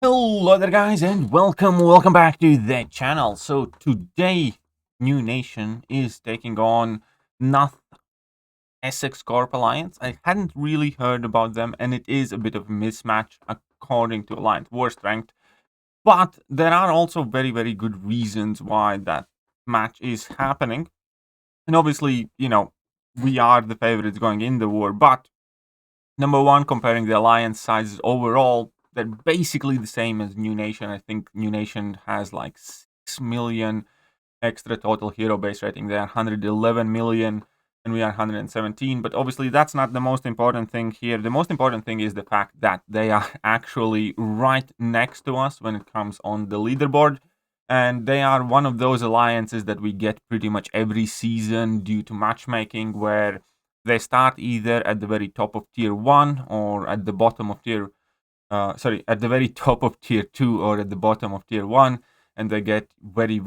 Hello there guys and welcome back to the channel. So today New Nation is taking on NATH Essex Corp Alliance. I hadn't really heard about them and it is a bit of a mismatch according to Alliance War Strength. But there are also very good reasons why that match is happening. And obviously, we are the favorites going in the war, but number one, comparing the alliance sizes overall, they're basically the same as New Nation. I think New Nation has like 6 million extra total hero base rating. They are 111 million and we are 117. But obviously, that's not the most important thing here. The most important thing is the fact that they are actually right next to us when it comes on the leaderboard. And they are one of those alliances that we get pretty much every season due to matchmaking, where they start either at the very top of tier 1 or at the bottom of tier at the very top of tier 2 or at the bottom of tier 1, and they get very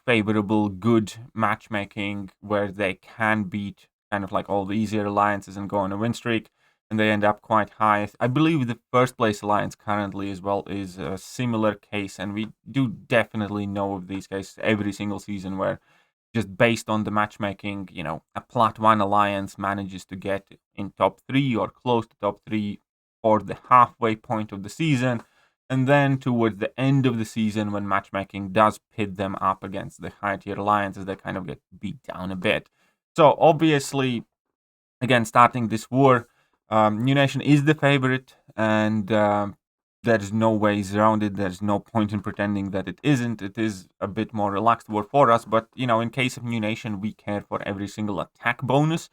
favorable good matchmaking where they can beat kind of like all the easier alliances and go on a win streak, and they end up quite high. I believe the first place alliance currently as well is a similar case, and we do definitely know of these cases every single season where just based on the matchmaking, a Plat 1 alliance manages to get in top 3 or close to top 3 for the halfway point of the season. And then towards the end of the season, when matchmaking does pit them up against the high tier alliances, they kind of get beat down a bit. So obviously, again, starting this war, New Nation is the favorite, and there's no ways around it. There's no point in pretending that it isn't. It is a bit more relaxed war for us, but in case of New Nation, we care for every single attack bonus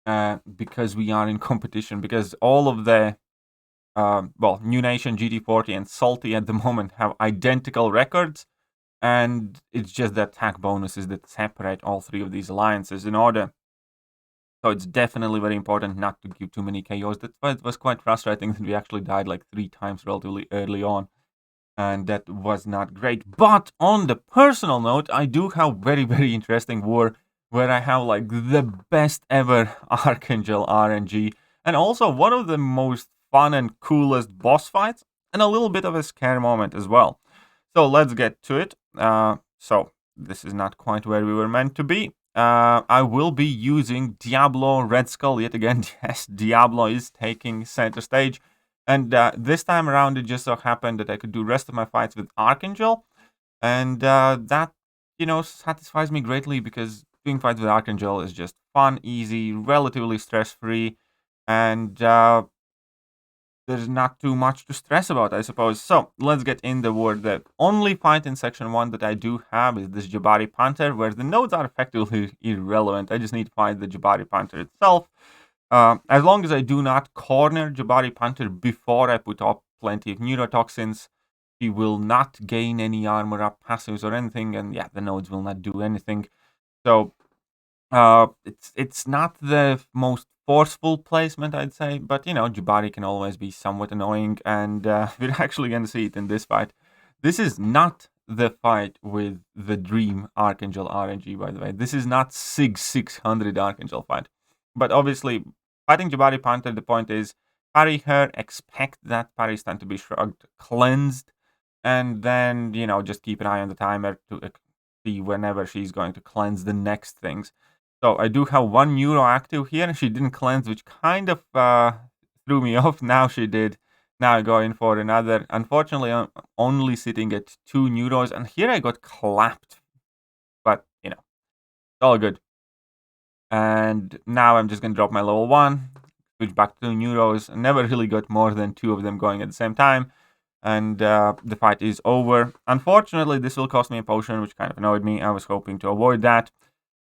because we are in competition. Because all of the New Nation, GT40, and Salty at the moment have identical records, and it's just the attack bonuses that separate all three of these alliances in order. So it's definitely very important not to give too many KOs. That's why it was quite frustrating that we actually died like 3 times relatively early on, and that was not great. But on the personal note, I do have very interesting war where I have like the best ever Archangel RNG, and also one of the most fun and coolest boss fights, and a little bit of a scare moment as well. So let's get to it. So this is not quite where we were meant to be. I will be using Diablo Red Skull yet again. Yes, Diablo is taking center stage. And this time around, it just so happened that I could do the rest of my fights with Archangel. And that, satisfies me greatly because doing fights with Archangel is just fun, easy, relatively stress-free. And there's not too much to stress about, I suppose. So let's get in the war. The only fight in section 1 that I do have is this Jabari Panther, where the nodes are effectively irrelevant. I just need to find the Jabari Panther itself. As long as I do not corner Jabari Panther before I put up plenty of neurotoxins, he will not gain any armor up passives or anything, and yeah, the nodes will not do anything. So it's not the most forceful placement, I'd say, but Jabari can always be somewhat annoying, and we're actually going to see it in this fight. This is not the fight with the Dream Archangel RNG, by the way. This is not SIG 600 Archangel fight. But obviously, fighting Jabari Panther, the point is parry her, expect that parry stun to be shrugged, cleansed, and then, just keep an eye on the timer to see whenever she's going to cleanse the next things. So I do have 1 neuro active here, and she didn't cleanse, which kind of threw me off. Now she did. Now I go in for another. Unfortunately, I'm only sitting at 2 neuros, and here I got clapped. But, it's all good. And now I'm just going to drop my level 1, switch back to 2 neuros. I never really got more than 2 of them going at the same time. And the fight is over. Unfortunately, this will cost me a potion, which kind of annoyed me. I was hoping to avoid that.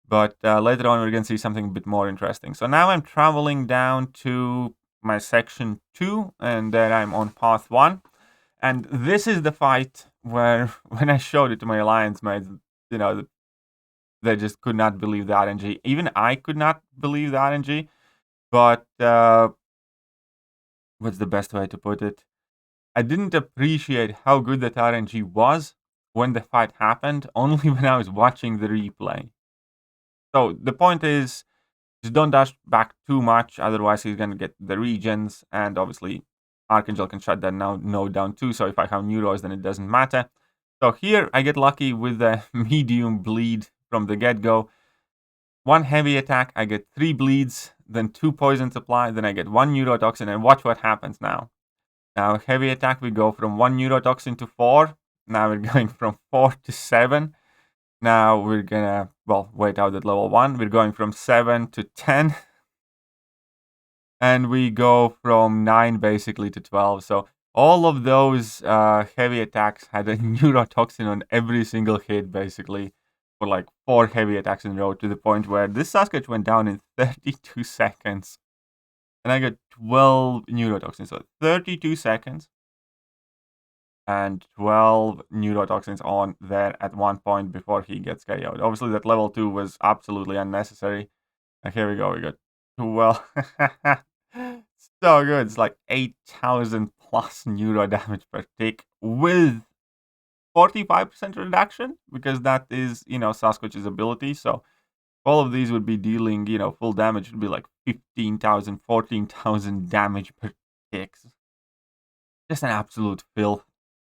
But later on, we're going to see something a bit more interesting. So now I'm traveling down to my section 2, and then I'm on path 1. And this is the fight where, when I showed it to my alliance mates, they just could not believe the RNG. Even I could not believe the RNG. But what's the best way to put it? I didn't appreciate how good that RNG was when the fight happened, only when I was watching the replay. So the point is, just don't dash back too much, otherwise he's going to get the regions, and obviously Archangel can shut that node down too, so if I have neuros, then it doesn't matter. So here I get lucky with the medium bleed from the get-go. 1 heavy attack, I get 3 bleeds, then 2 poison supply, then I get 1 neurotoxin, and watch what happens now. Now, heavy attack, we go from 1 neurotoxin to 4. Now we're going from 4 to 7. Now we're gonna, well, wait out at level 1. We're going from 7 to 10. And we go from 9 basically to 12. So all of those heavy attacks had a neurotoxin on every single hit, basically, for like 4 heavy attacks in a row, to the point where this Sasquatch went down in 32 seconds. And I got 12 neurotoxins. So 32 seconds and 12 neurotoxins on there at one point before he gets KO'd. Obviously, that level 2 was absolutely unnecessary. And here we go. We got 12. So good. It's like 8,000 plus neuro damage per tick with 45% reduction, because that is, Sasquatch's ability. So all of these would be dealing, full damage. It would be like 15,000, 14,000 damage per ticks. Just an absolute filth.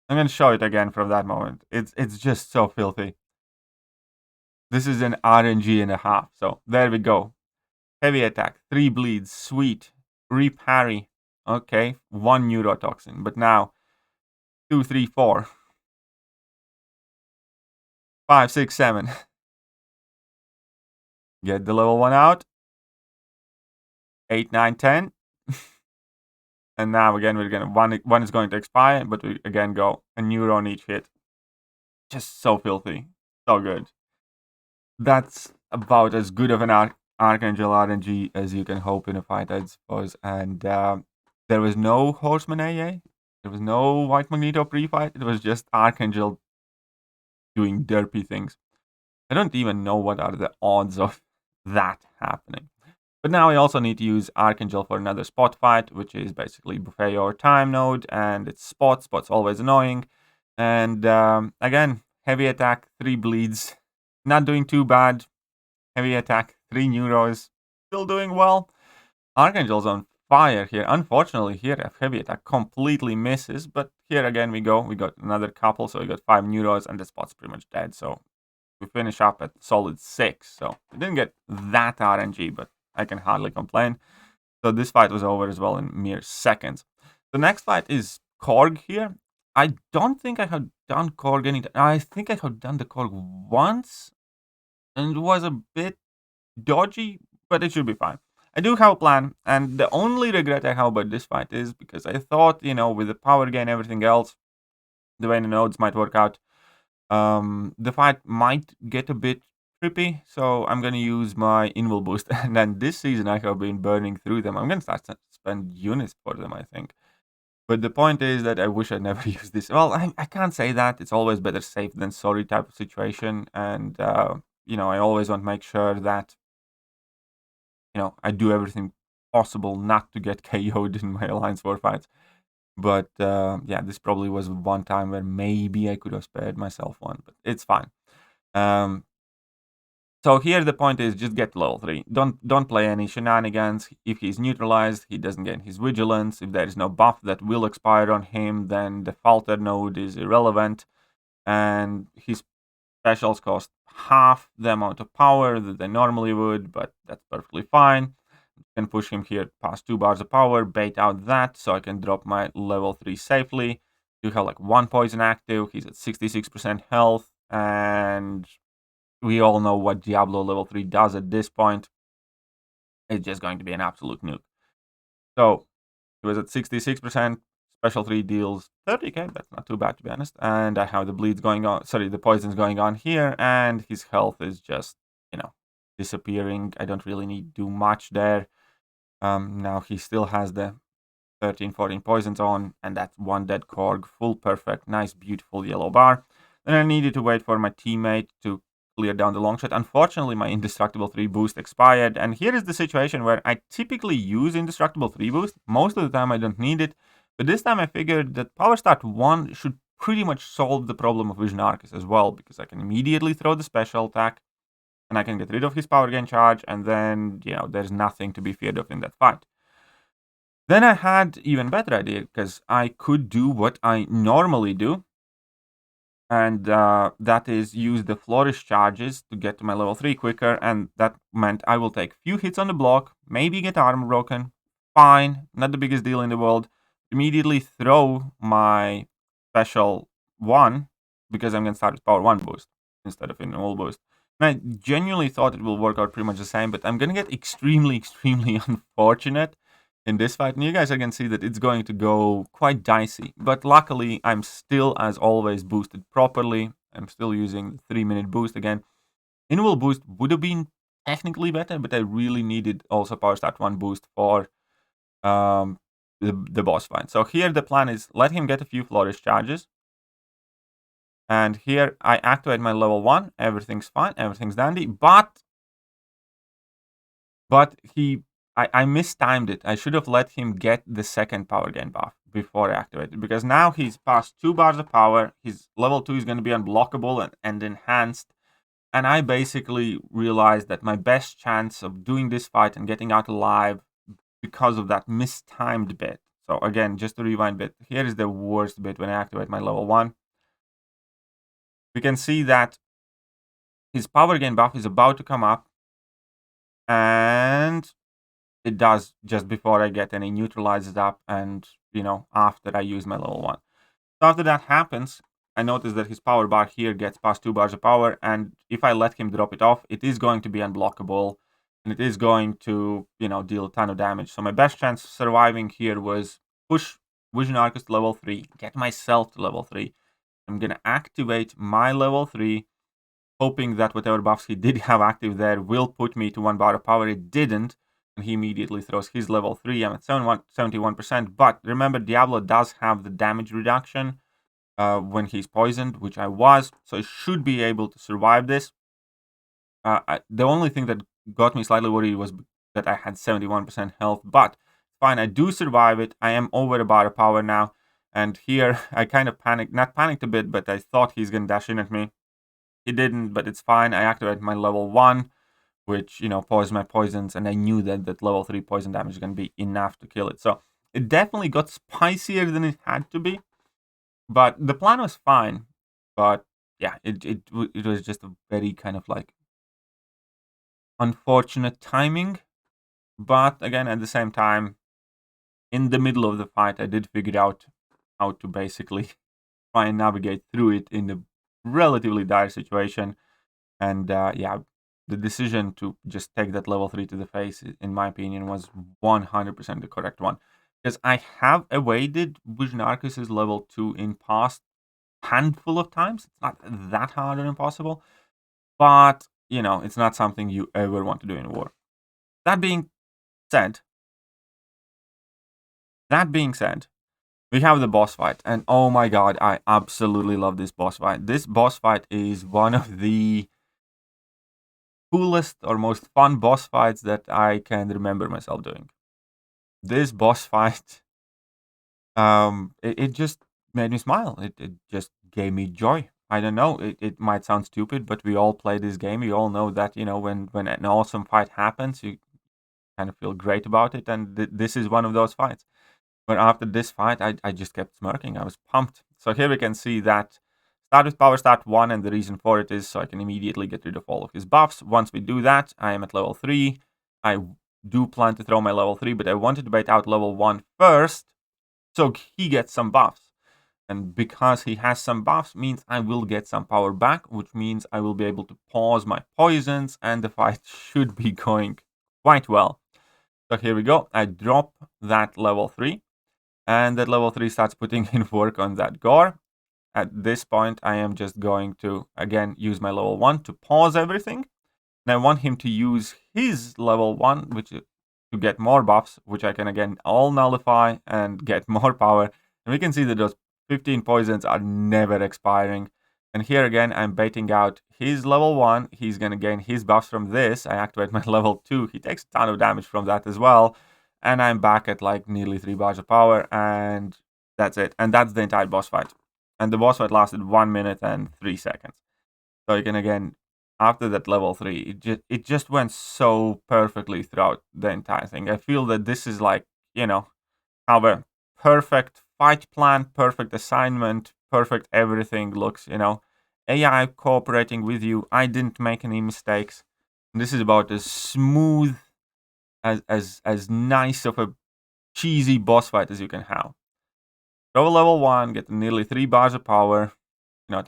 I'm going to show it again from that moment. It's just so filthy. This is an RNG and a half. So there we go. Heavy attack, 3 bleeds, sweet. Reparry, okay, 1 neurotoxin. But now, 2, 3, 4, 5, 6, 7. Get the level 1 out. 8, 9, 10. And now again, we're gonna one is going to expire, but we again go a neuro on each hit. Just so filthy, so good. That's about as good of an Archangel RNG as you can hope in a fight, I suppose. And there was no Horseman AA. There was no White Magneto pre-fight. It was just Archangel doing derpy things. I don't even know what are the odds of that happening. But now I also need to use Archangel for another spot fight, which is basically buffet or time node, and it's spot. Spot's always annoying. And again, heavy attack, 3 bleeds. Not doing too bad. Heavy attack, 3 neuros. Still doing well. Archangel's on fire here. Unfortunately, here heavy attack completely misses. But here again we go. We got another couple, so we got 5 neuros, and the spot's pretty much dead. So we finish up at solid 6. So we didn't get that RNG, but I can hardly complain. So this fight was over as well in mere seconds. The next fight is Korg here. I don't think I have done Korg any time. I think I have done the Korg once, and it was a bit dodgy, but it should be fine. I do have a plan, and the only regret I have about this fight is because I thought, with the power gain and everything else, the way the nodes might work out, the fight might get a bit trippy, so I'm going to use my Invul boost. And then this season I have been burning through them. I'm going to start to spend units for them, I think. But the point is that I wish I never used this. Well, I can't say that. It's always better safe than sorry type of situation. And, I always want to make sure that, I do everything possible not to get KO'd in my Alliance War fights. But, this probably was one time where maybe I could have spared myself one, but it's fine. So here the point is just get level 3. Don't play any shenanigans. If he's neutralized, he doesn't gain his vigilance. If there is no buff that will expire on him, then the falter node is irrelevant. And his specials cost half the amount of power that they normally would, but that's perfectly fine. I can push him here past 2 bars of power, bait out that, so I can drop my level 3 safely. You have like 1 poison active, he's at 66% health, and we all know what Diablo level 3 does at this point. It's just going to be an absolute nuke. So, he was at 66%, special 3 deals 30k, that's not too bad to be honest. And I have the bleeds going on, the poisons going on here, and his health is just, disappearing. I don't really need to do much there. Now he still has the 13, 14 poisons on, and that's 1 dead Korg, full perfect, nice, beautiful yellow bar. Then I needed to wait for my teammate to clear down the long shot. Unfortunately, my Indestructible 3 boost expired, and here is the situation where I typically use Indestructible 3 boost. Most of the time I don't need it, but this time I figured that Power Start 1 should pretty much solve the problem of Vision Arcus as well, because I can immediately throw the special attack, and I can get rid of his power gain charge, and then, there's nothing to be feared of in that fight. Then I had even better idea, because I could do what I normally do, and that is use the flourish charges to get to my level 3 quicker, and that meant I will take few hits on the block, maybe get armor broken, fine, not the biggest deal in the world, immediately throw my special 1, because I'm going to start with power 1 boost instead of in all boost. And I genuinely thought it will work out pretty much the same, but I'm going to get extremely, extremely unfortunate in this fight, and you guys are going to see that it's going to go quite dicey. But luckily, I'm still, as always, boosted properly. I'm still using the 3-minute boost again. Inwell boost would have been technically better, but I really needed also power stat 1 boost for the boss fight. So here the plan is let him get a few flourish charges. And here I activate my level 1. Everything's fine. Everything's dandy. But I mistimed it. I should have let him get the second power gain buff before I activated, because now he's past 2 bars of power. His level 2 is going to be unblockable and enhanced. And I basically realized that my best chance of doing this fight and getting out alive because of that mistimed bit. So again, just to rewind a bit, here is the worst bit when I activate my level 1. We can see that his power gain buff is about to come up, and it does just before I get any neutralizes up, and after I use my level 1. So after that happens, I notice that his power bar here gets past 2 bars of power, and if I let him drop it off, it is going to be unblockable, and it is going to deal a ton of damage. So my best chance of surviving here was push Vision Arcus to level 3, get myself to level 3. I'm gonna activate my level 3, hoping that whatever buffs he did have active there will put me to 1 bar of power. It didn't, and he immediately throws his level 3. I'm at 71%, but remember, Diablo does have the damage reduction when he's poisoned, which I was, so I should be able to survive this. The only thing that got me slightly worried was that I had 71% health, but fine, I do survive it. I am over a bar of power now, and here I kind of not panicked a bit, but I thought he's going to dash in at me. He didn't, but it's fine. I activated my level 1, which, paused my poisons, and I knew that level 3 poison damage is going to be enough to kill it. So it definitely got spicier than it had to be, but the plan was fine. But yeah, it was just a very kind of like unfortunate timing. But again, at the same time, in the middle of the fight, I did figure out how to basically try and navigate through it in a relatively dire situation. And yeah, the decision to just take that level 3 to the face, in my opinion, was 100% the correct one. Because I have evaded Vision Arcus's level 2 in past handful of times. It's not that hard or impossible. But, it's not something you ever want to do in war. That being said, we have the boss fight. And oh my god, I absolutely love this boss fight. This boss fight is one of the coolest or most fun boss fights that I can remember myself doing. This boss fight, it just made me smile. It just gave me joy. I don't know, it might sound stupid, but we all play this game. We all know that, when an awesome fight happens, you kind of feel great about it, and this is one of those fights. But after this fight, I just kept smirking. I was pumped. So here we can see that start with power stat 1, and the reason for it is so I can immediately get rid of all of his buffs. Once we do that, I am at level 3. I do plan to throw my level 3, but I wanted to bait out level 1 first, so he gets some buffs. And because he has some buffs, means I will get some power back, which means I will be able to pause my poisons, and the fight should be going quite well. So here we go. I drop that level 3. And that level 3 starts putting in work on that gore. At this point, I am just going to, again, use my level 1 to pause everything. And I want him to use his level 1, which is to get more buffs, which I can, again, all nullify and get more power. And we can see that those 15 poisons are never expiring. And here, again, I'm baiting out his level 1. He's going to gain his buffs from this. I activate my level 2. He takes a ton of damage from that as well. And I'm back at like nearly 3 bars of power, and that's it. And that's the entire boss fight. And the boss fight lasted 1 minute and 3 seconds. So you can, again, after that level 3, it just went so perfectly throughout the entire thing. I feel that this is like, have a perfect fight plan, perfect assignment, perfect everything looks, AI cooperating with you. I didn't make any mistakes. This is about as smooth, as nice of a cheesy boss fight as you can have. Throw a level 1, get nearly 3 bars of power,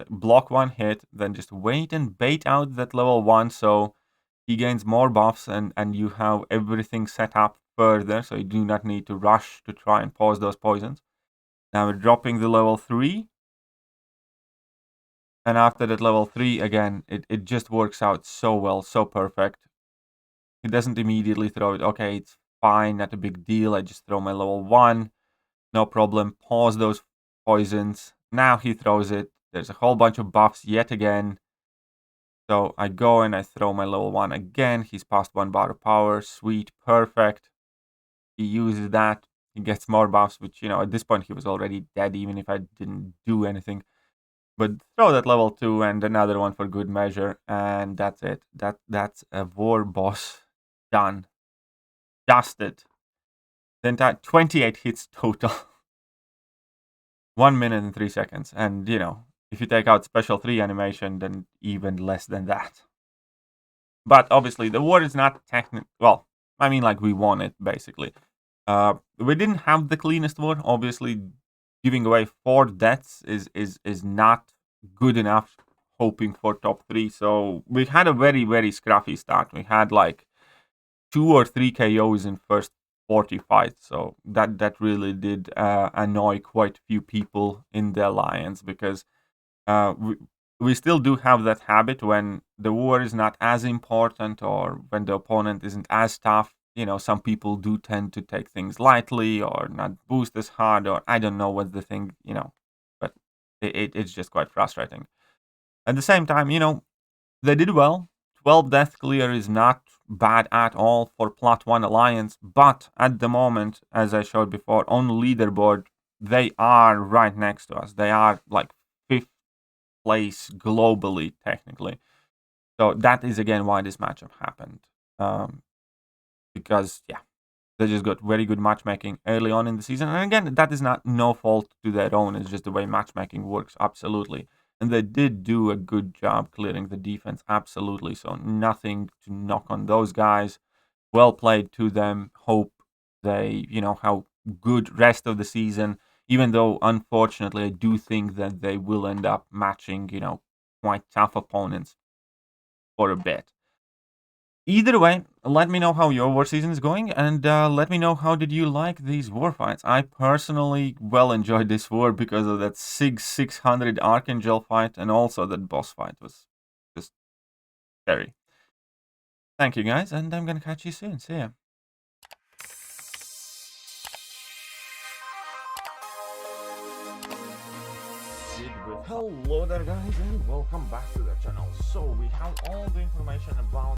block 1 hit, then just wait and bait out that level 1 so he gains more buffs and you have everything set up further, so you do not need to rush to try and pause those poisons. Now we're dropping the level 3. And after that level 3, again, it just works out so well, so perfect. He doesn't immediately throw it. Okay, it's fine, not a big deal. I just throw my level 1. No problem. Pause those poisons. Now he throws it. There's a whole bunch of buffs yet again. So I go and I throw my level 1 again. He's past 1 bar of power. Sweet. Perfect. He uses that. He gets more buffs, which, at this point he was already dead even if I didn't do anything. But throw that level 2 and another one for good measure. And that's it. That's a war boss done. Dusted. The entire 28 hits total. 1 minute and 3 seconds. And, if you take out special 3 animation, then even less than that. But obviously, the war is not technical. Well, I mean, like, we won it, basically. We didn't have the cleanest war. Obviously, giving away 4 deaths is not good enough, hoping for top 3. So we had a very, very scruffy start. We had, like, 2 or 3 KOs in first 40 fights, so that really did annoy quite a few people in the alliance, because we still do have that habit when the war is not as important or when the opponent isn't as tough. Some people do tend to take things lightly or not boost as hard, or I don't know what the thing, but it's just quite frustrating. At the same time, they did well. 12 death clear is not bad at all for Plat 1 Alliance, but at the moment, as I showed before, on leaderboard, they are right next to us. They are like 5th place globally, technically. So that is again why this matchup happened. Because, yeah, they just got very good matchmaking early on in the season. And again, that is not no fault to their own. It's just the way matchmaking works, absolutely. And they did do a good job clearing the defense, absolutely. So nothing to knock on those guys. Well played to them. Hope they, have good rest of the season. Even though, unfortunately, I do think that they will end up matching, quite tough opponents for a bit. Either way, let me know how your war season is going, and let me know how did you like these war fights. I personally well enjoyed this war because of that 600 Archangel fight, and also that boss fight was just scary. Thank you guys, and I'm gonna catch you soon. See ya. Hello there guys, and welcome back to the channel. So we have all the information about